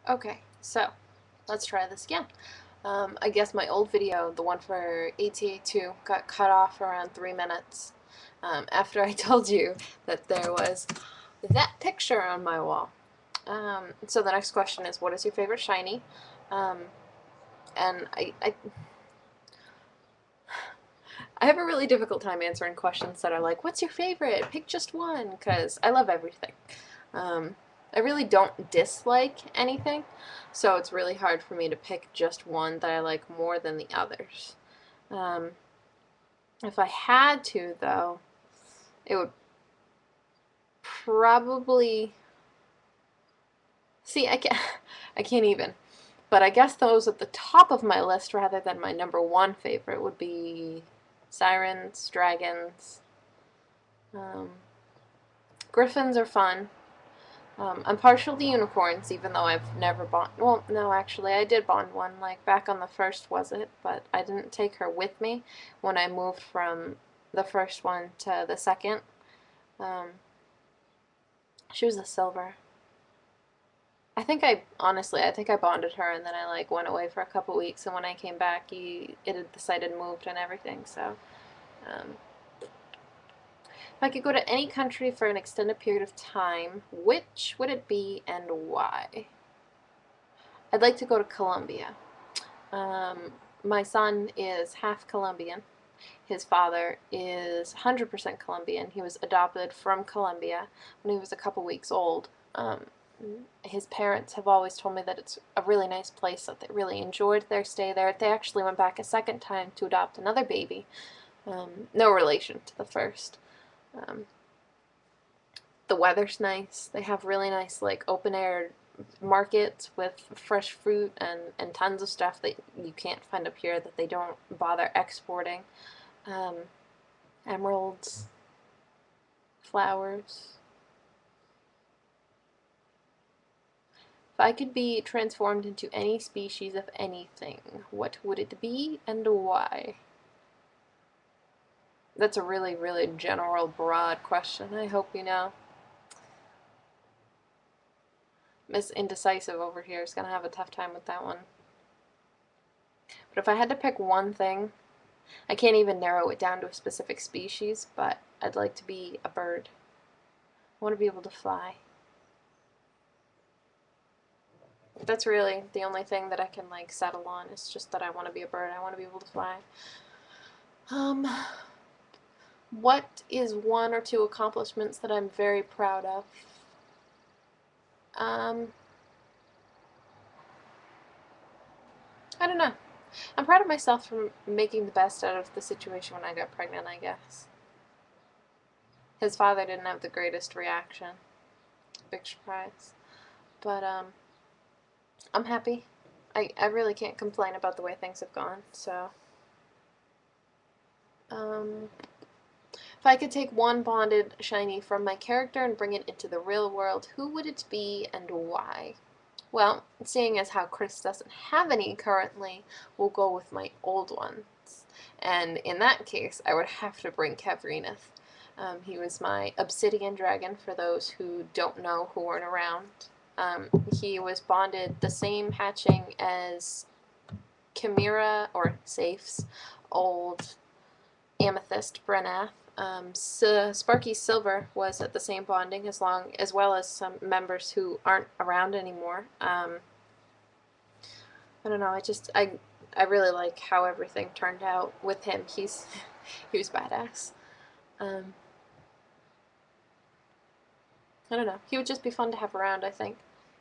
Okay, so let's try this again. I guess my old video, the one for ATA 2, got cut off around 3 minutes after I told you that there was that picture on my wall. So the next question is, what is your favorite shiny? Um, and I have a really difficult time answering questions that are like, what's your favorite? Pick just one, because I love everything. Um, I really don't dislike anything, so it's really hard for me to pick just one that I like more than the others. Um, if I had to, though, it would probably... See, I can't even. But I guess those at the top of my list rather than my number one favorite would be sirens, dragons. Um, Griffins are fun. I'm partial to unicorns, even though I've never bond. Well, no, actually, I did bond one, like back on the first Whazzit, but I didn't take her with me when I moved from the first one to the second. Um, she was a silver. I think I bonded her, and then I like went away for a couple weeks, and when I came back, it had decided moved and everything. So, um, if I could go to any country for an extended period of time, which would it be and why? I'd like to go to Colombia. Um, my son is half Colombian. His father is 100% Colombian. He was adopted from Colombia when he was a couple weeks old. His parents have always told me that it's a really nice place, that they really enjoyed their stay there. They actually went back a second time to adopt another baby. No relation to the first. Um, the weather's nice. They have really nice, like, open air markets with fresh fruit and tons of stuff that you can't find up here that they don't bother exporting. Um, Emeralds, flowers. If I could be transformed into any species of anything, what would it be and why? That's a really, really general, broad question. I hope you know. Miss Indecisive over here is going to have a tough time with that one. But if I had to pick one thing, I can't even narrow it down to a specific species, but I'd like to be a bird. I want to be able to fly. That's really the only thing that I can like settle on. It's just that I want to be a bird. I want to be able to fly. Um, what is one or two accomplishments that I'm very proud of? Um, I don't know. I'm proud of myself for making the best out of the situation when I got pregnant, I guess. His father didn't have the greatest reaction. Big surprise. But I'm happy. I really can't complain about the way things have gone, so um, if I could take one bonded shiny from my character and bring it into the real world, who would it be and why? Well, seeing as how Chris doesn't have any currently, we'll go with my old ones. And in that case, I would have to bring Kevrineth. He was my obsidian dragon, for those who don't know, who weren't around. He was bonded the same hatching as Chimera, or Safe's, old Amethyst Brenath. Sparky Silver was at the same bonding, as well as some members who aren't around anymore. I don't know. I really like how everything turned out with him. He was badass. Um, I don't know. He would just be fun to have around. I think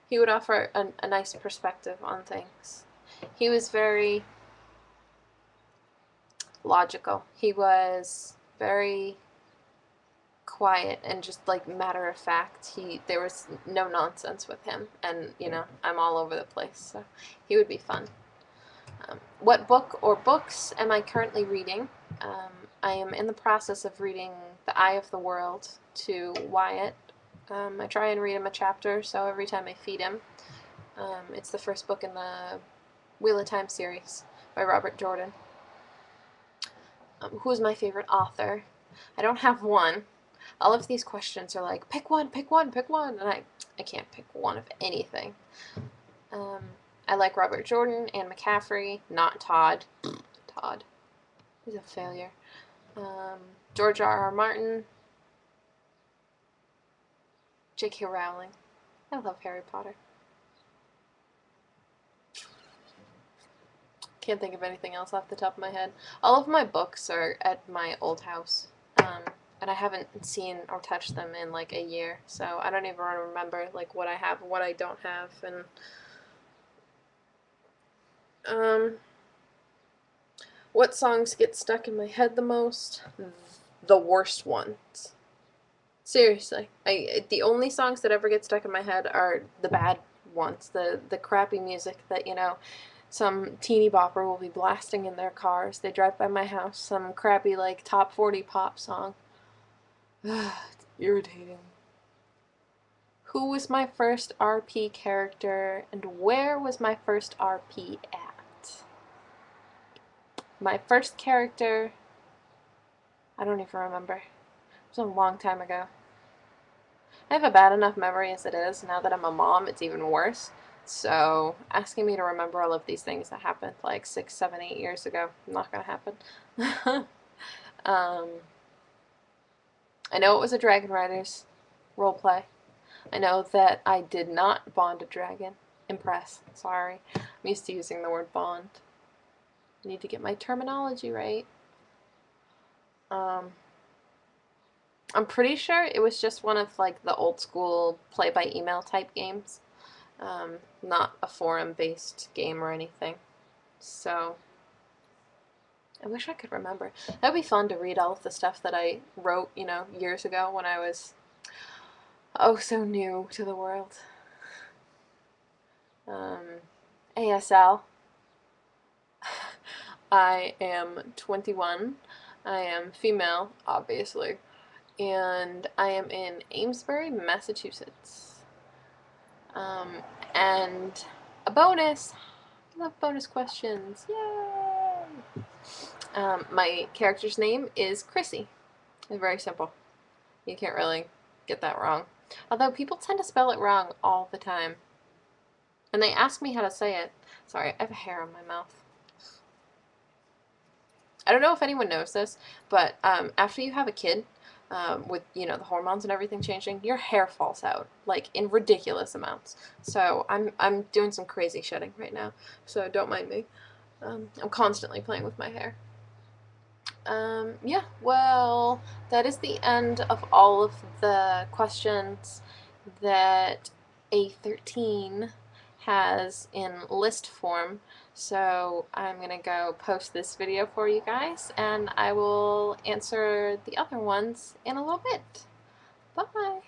he would offer a nice perspective on things. He was very logical. He was very quiet and just like matter of fact. There was no nonsense with him, and I'm all over the place, so he would be fun. What book or books am I currently reading? I am in the process of reading The Eye of the World to Wyatt. I try and read him a chapter, so every time I feed him. It's the first book in the Wheel of Time series by Robert Jordan. Who's my favorite author? I don't have one. All of these questions are like, pick one, pick one, pick one, and I can't pick one of anything. I like Robert Jordan and McCaffrey, not Todd. Todd is a failure. George R.R. Martin, J.K. Rowling. I love Harry Potter. Can't think of anything else off the top of my head. All of my books are at my old house, and I haven't seen or touched them in like a year, so I don't even remember like what I have and what I don't have, and what songs get stuck in my head the most? The worst ones. Seriously, the only songs that ever get stuck in my head are the bad ones, the crappy music that some teeny bopper will be blasting in their cars. They drive by my house, some crappy like top 40 pop song. It's irritating. Who was my first RP character, and where was my first RP at? My first character, I don't even remember. It was a long time ago. I have a bad enough memory as it is. Now that I'm a mom, it's even worse. So asking me to remember all of these things that happened like 6, 7, 8 years ago, not gonna happen. I know it was a Dragon Riders roleplay. I know that I did not bond a dragon. Impress. Sorry. I'm used to using the word bond. I need to get my terminology right. I'm pretty sure it was just one of like the old school play by email type games. Not a forum based game or anything. So I wish I could remember. That would be fun to read all of the stuff that I wrote, years ago when I was oh so new to the world. ASL. I am 21. I am female, obviously. And I am in Amesbury, Massachusetts. And a bonus. I love bonus questions. Yay! My character's name is Chrissy. It's very simple. You can't really get that wrong. Although people tend to spell it wrong all the time. And they ask me how to say it. Sorry, I have a hair on my mouth. I don't know if anyone knows this, but after you have a kid, with the hormones and everything changing, your hair falls out like in ridiculous amounts. So I'm doing some crazy shedding right now, so don't mind me. I'm constantly playing with my hair. Yeah, well, that is the end of all of the questions that A13 has in list form. So I'm going to go post this video for you guys, and I will answer the other ones in a little bit. Bye!